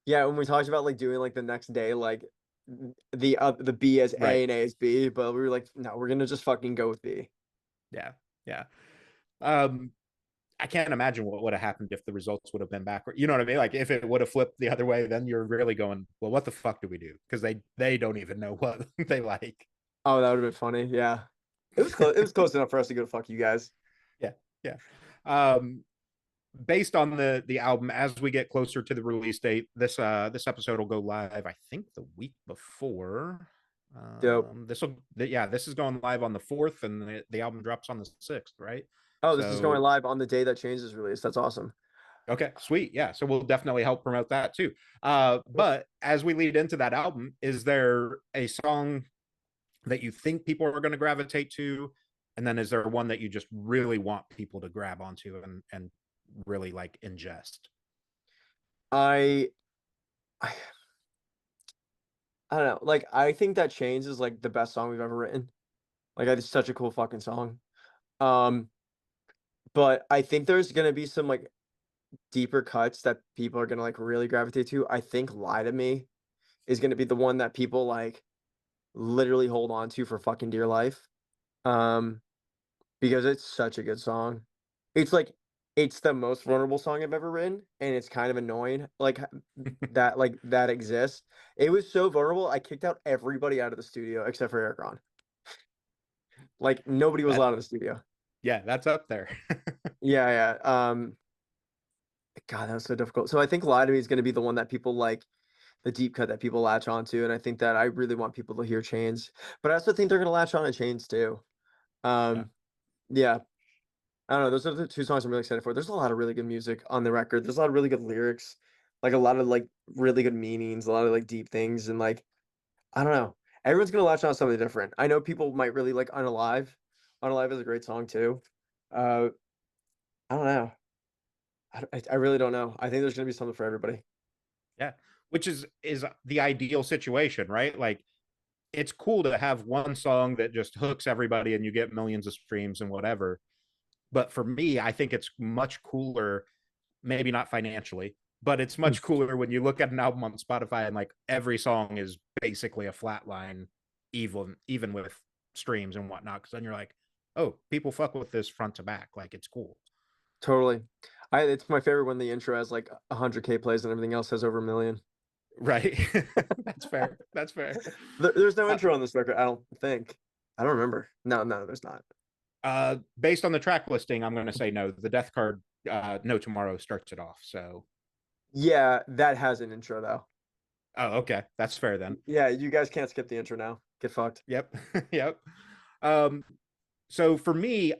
Yeah, when we talked about like doing like the next day, like the B as Right. A and A as B, but we were like, no, we're gonna just fucking go with B. Yeah. Yeah. Um, I can't imagine what would have happened if the results would have been backward. You know what I mean? Like if it would have flipped the other way, then you're really going, well, what the fuck do we do? Because they don't even know what they like. Oh, that would have been funny. Yeah, it was close. It was close enough for us to go to fuck you guys. Yeah, yeah. Um, Based on the album, as we get closer to the release date, this episode will go live, I think, the week before. Dope. This is going live on the 4th, and the album drops on the 6th, right? Oh, this is going So live on the day that Chains is released. That's awesome. okay, sweet. Yeah. So we'll definitely help promote that too. But as we lead into that album, is there a song that you think people are going to gravitate to? And then is there one that you just really want people to grab onto and really like ingest? I, I I don't know. Like I think that Chains is like the best song we've ever written. Like it's such a cool fucking song. Um, but I think there's gonna be some like deeper cuts that people are gonna like really gravitate to. I think Lie to Me is gonna be the one that people like literally hold on to for fucking dear life. Um, because it's such a good song. It's like it's the most vulnerable song I've ever written, and it's kind of annoying, like, that exists. It was so vulnerable, I kicked out everybody out of the studio except for Eric Ron. Like, nobody was That allowed in the studio. yeah, that's up there. Yeah, yeah, God, that was so difficult. So I think Lie to Me is gonna be the one that people like, the deep cut that people latch onto, and I think that I really want people to hear Chains, but I also think they're gonna latch on to Chains too. Yeah. Um, yeah, I don't know, those are the 2 songs I'm really excited for. There's a lot of really good music on the record. There's a lot of really good lyrics, like, a lot of, like, really good meanings, a lot of, like, deep things, and, like, I don't know. Everyone's gonna latch on to something different. I know people might really like Unalive. Unalive is a great song too. Uh, I don't know. I really don't know. I think there's gonna be something for everybody. Yeah. Which is the ideal situation, right? Like it's cool to have one song that just hooks everybody and you get millions of streams and whatever. But for me, I think it's much cooler, maybe not financially, but it's much cooler when you look at an album on Spotify and like every song is basically a flat line, even with streams and whatnot. Because then you're like, oh, people fuck with this front to back. Like it's cool. Totally. It's my favorite when the intro has like 100K plays and everything else has over a million. Right. That's fair. That's fair. There's no Uh, intro on this record, I don't think. I don't remember. No, no, there's not. Based on the track listing, I'm going to say no. The Death Card, No Tomorrow starts it off. So, Yeah, that has an intro though. oh, okay, that's fair then. Yeah, you guys can't skip the intro now. Get fucked. Yep, yep. Um, so for me,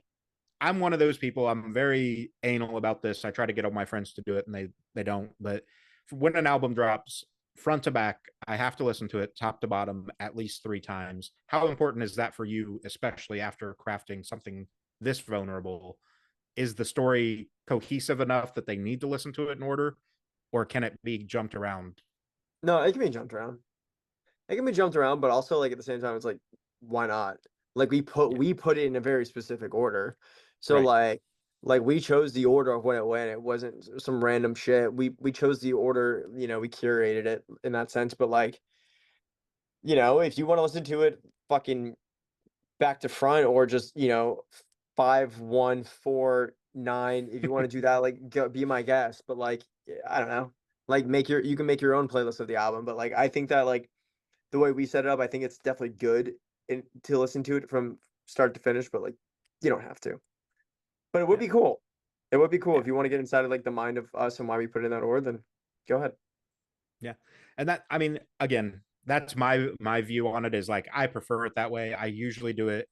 I'm one of those people. I'm very anal about this. I try to get all my friends to do it, and they don't. But when an album drops, front to back, I have to listen to it top to bottom at least 3 times. How important is that for you, especially after crafting something this vulnerable? Is the story cohesive enough that they need to listen to it in order, or can it be jumped around? No, it can be jumped around. It can be jumped around, but also like at the same time, it's like, why not? Like Yeah, we put it in a very specific order. So right. like we chose the order of when it went. It wasn't some random shit. We chose the order, we curated it in that sense. But like, if you want to listen to it fucking back to front or just, 5, 1, 4, 9, if you want to do that, like go be my guest. But like, I don't know. Like you can make your own playlist of the album. But like I think that like the way we set it up, I think it's definitely good to listen to it from start to finish, but like you don't have to. But it would Yeah, be cool. It would be cool yeah, if you want to get inside of like the mind of us and why we put it in that order, then go ahead. yeah. And that, I mean, again, that's my view on it. Is like I prefer it that way. I usually do it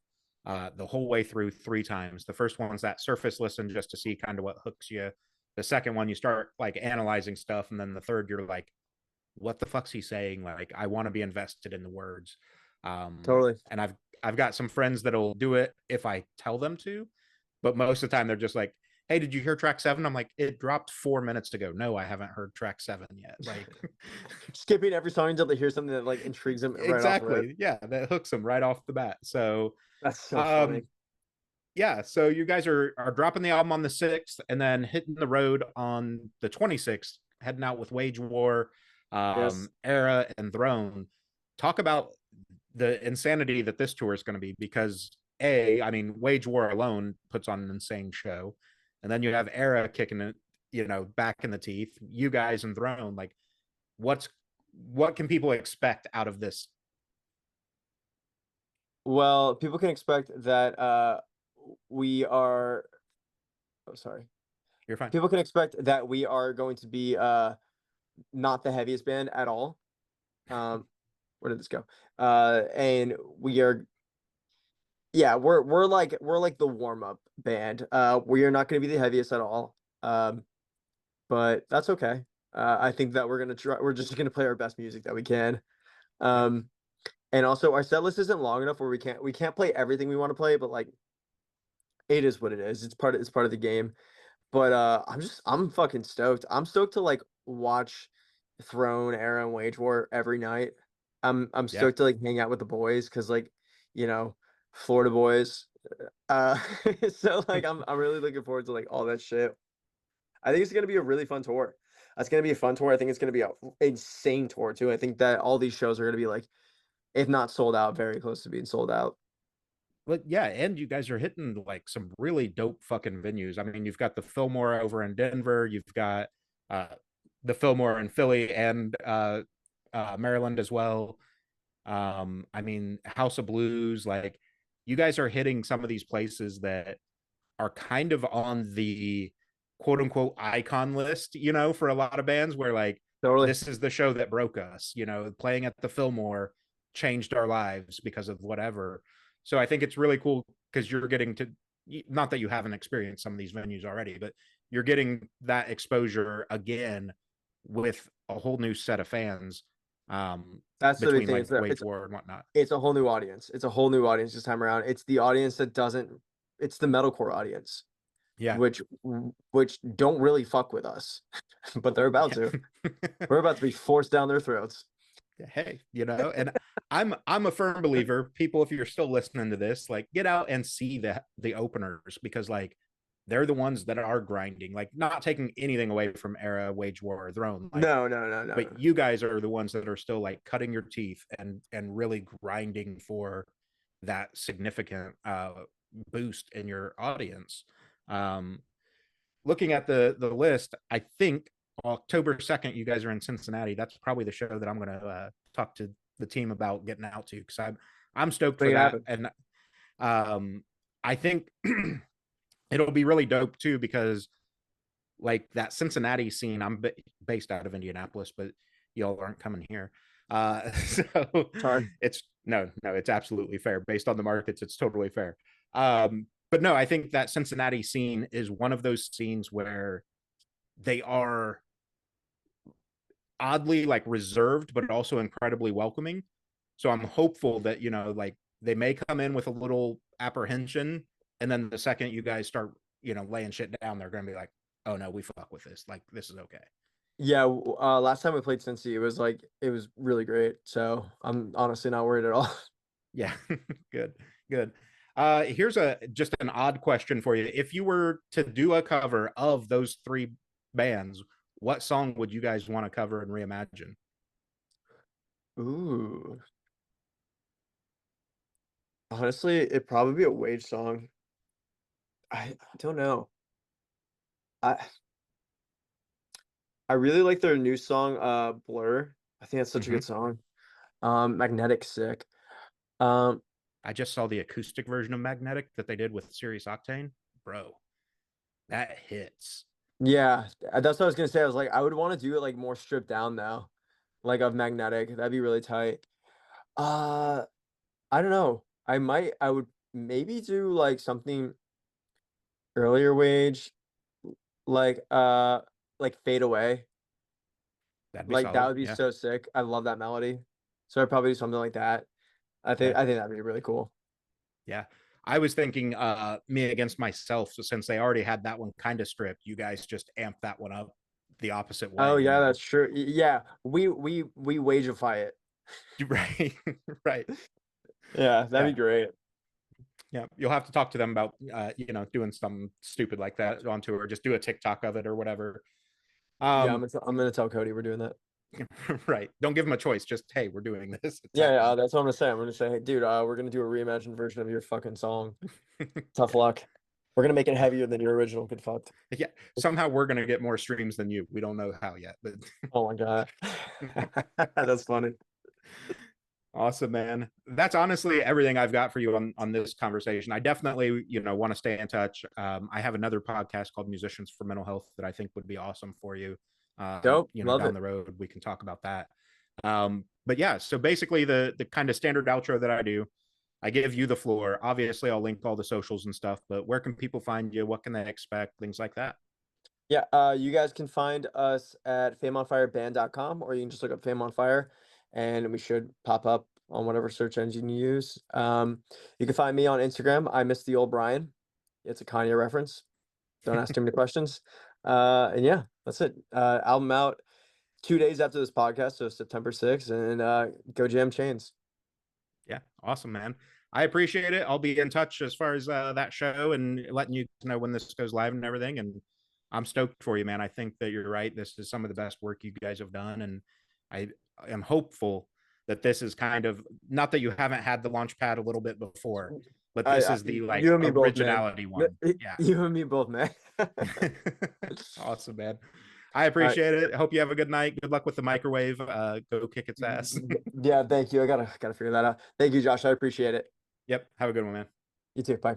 the whole way through 3 times. The first one's that surface listen just to see kind of what hooks you. The second one, you start like analyzing stuff, and then the third, you're like, what the fuck's he saying? Like, I want to be invested in the words. Totally. And I've got some friends that'll do it if I tell them to, but most of the time they're just like, "Hey, did you hear track 7?" I'm like, "It dropped 4 minutes ago." No, I haven't heard track 7 yet. Like, Skipping every song until they hear something that like intrigues them right off the rip. exactly, yeah, that hooks them right off the bat. So, That's so funny. um, yeah, so you guys are dropping the album on the 6th and then hitting the road on the 26th, heading out with Wage War, Yes. Era, and Throne. Talk about the insanity that this tour is going to be because I mean, Wage War alone puts on an insane show, and then you have Era kicking it, back in the teeth. You guys and Throne, like, what's what can people expect out of this? Well, people can expect that we are oh sorry. You're fine. People can expect that we are going to be not the heaviest band at all. Um where did this go? And we are yeah, we're like the warm-up band. We are not gonna be the heaviest at all. But that's okay. I think that we're just gonna play our best music that we can. Yep. Um, and also our set list isn't long enough where we can't play everything we want to play, but like it is what it is. It's part of the game. But I'm fucking stoked. I'm stoked to like watch Throne, Era, and Wage War every night. I'm Yeah. stoked to like hang out with the boys because like, you know, Florida boys. Uh so like I'm really looking forward to like all that shit. I think it's gonna be a really fun tour. It's gonna be a fun tour. I think it's gonna be a insane tour too. I think that all these shows are gonna be like, if not sold out, very close to being sold out. But yeah, and you guys are hitting like some really dope fucking venues. I mean, you've got the Fillmore over in Denver, you've got uh, the Fillmore in Philly and Maryland as well. I mean, House of Blues, like you guys are hitting some of these places that are kind of on the quote unquote icon list, for a lot of bands where like Totally. this is the show that broke us, playing at the Fillmore changed our lives because of whatever. So I think it's really cool because you're getting to, not that you haven't experienced some of these venues already, but you're getting that exposure again with a whole new set of fans, That's the big between thing. like Wage War and whatnot. It's a whole new audience. It's a whole new audience this time around. It's the audience that doesn't. It's the metalcore audience, Yeah. which don't really fuck with us, but they're about to. We're about to be forced down their throats. Hey, and I'm a firm believer, people, if you're still listening to this, like get out and see the openers, because like they're the ones that are grinding, like not taking anything away from Era, Wage War, or Throne, like, No, no, no, no, no. but you guys are the ones that are still like cutting your teeth and really grinding for that significant boost in your audience. um Looking at the list, I think October 2nd, you guys are in Cincinnati. That's probably the show that I'm going to talk to the team about getting out to, because I'm stoked for Make it that. happen. And I think it'll be really dope too, because like that Cincinnati scene, I'm based out of Indianapolis, but y'all aren't coming here. So Sorry. it's no, it's absolutely fair. Based on the markets, it's totally fair. But no, I think that Cincinnati scene is one of those scenes where they are oddly like reserved, but also incredibly welcoming. So I'm hopeful that, like they may come in with a little apprehension. And then the second you guys start, laying shit down, they're going to be like, oh no, we fuck with this. Like, this is okay. Yeah, last time we played Cincy, it was really great. So I'm honestly not worried at all. Yeah. Good, good. Here's just an odd question for you. If you were to do a cover of those three bands, what song would you guys want to cover and reimagine? Ooh. Honestly, it'd probably be a Wage song. I don't know. I I really like their new song, Blur. I think that's such a Mm-hmm. good song. Magnetic sick. Um, I just saw the acoustic version of Magnetic that they did with Sirius Octane. Bro, that hits. yeah, that's what I was gonna say. I was like, I would want to do it like more stripped down now, like of Magnetic. That'd be really tight. Uh, I don't know. I would maybe do like something earlier Wage, like like Fade Away. That'd be Like that solid. would be Yeah. so sick. I love that melody. So I'd probably do something like that. Yeah. I think that'd be really cool. Yeah. I was thinking Me Against Myself. So since they already had that one kind of stripped, you guys just amp that one up the opposite Oh way, yeah, that's true. Yeah, we wageify it. Right. Right. Yeah, that'd Yeah. be great. Yeah. You'll have to talk to them about doing something stupid like that on tour, or just do a TikTok of it or whatever. Yeah, Um I'm gonna tell Cody we're doing that. right. Don't give them a choice. Just, hey, we're doing this. It's Yeah, yeah, happening. that's what I'm gonna say. I'm gonna say, hey, dude, we're gonna do a reimagined version of your fucking song. Tough luck. We're gonna make it heavier than your original. Get fucked. Yeah. Somehow we're gonna get more streams than you. We don't know how yet, but Oh my god, that's funny. awesome, man. That's honestly everything I've got for you on this conversation. I definitely, want to stay in touch. I have another podcast called Musicians for Mental Health that I think would be awesome for you. Dope, love Down it. the road we can talk about that. But yeah, so basically the kind of standard outro that I do, I give you the floor. Obviously, I'll link all the socials and stuff, but where can people find you? What can they expect? Things like that. Yeah, you guys can find us at fameonfireband.com, or you can just look up Fame on Fire and we should pop up on whatever search engine you use. You can find me on Instagram. I miss the old Brian. It's a Kanye reference. Don't ask too many questions. And yeah, that's it. Album out 2 days after this podcast, so September 6th, and go jam chains. Yeah, awesome, man. I appreciate it. I'll be in touch as far as that show and letting you know when this goes live and everything. And I'm stoked for you, man. I think that you're right. This is some of the best work you guys have done, and I am hopeful that this is kind of, not that you haven't had the launch pad a little bit before, but this is the like You and me both, man. originality one. Yeah. You and me both, man. Awesome, man. I All right. appreciate it. Hope you have a good night. Good luck with the microwave. Go kick its ass. Yeah, thank you. I gotta figure that out. Thank you, Josh. I appreciate it. Yep. Have a good one, man. You too. Bye.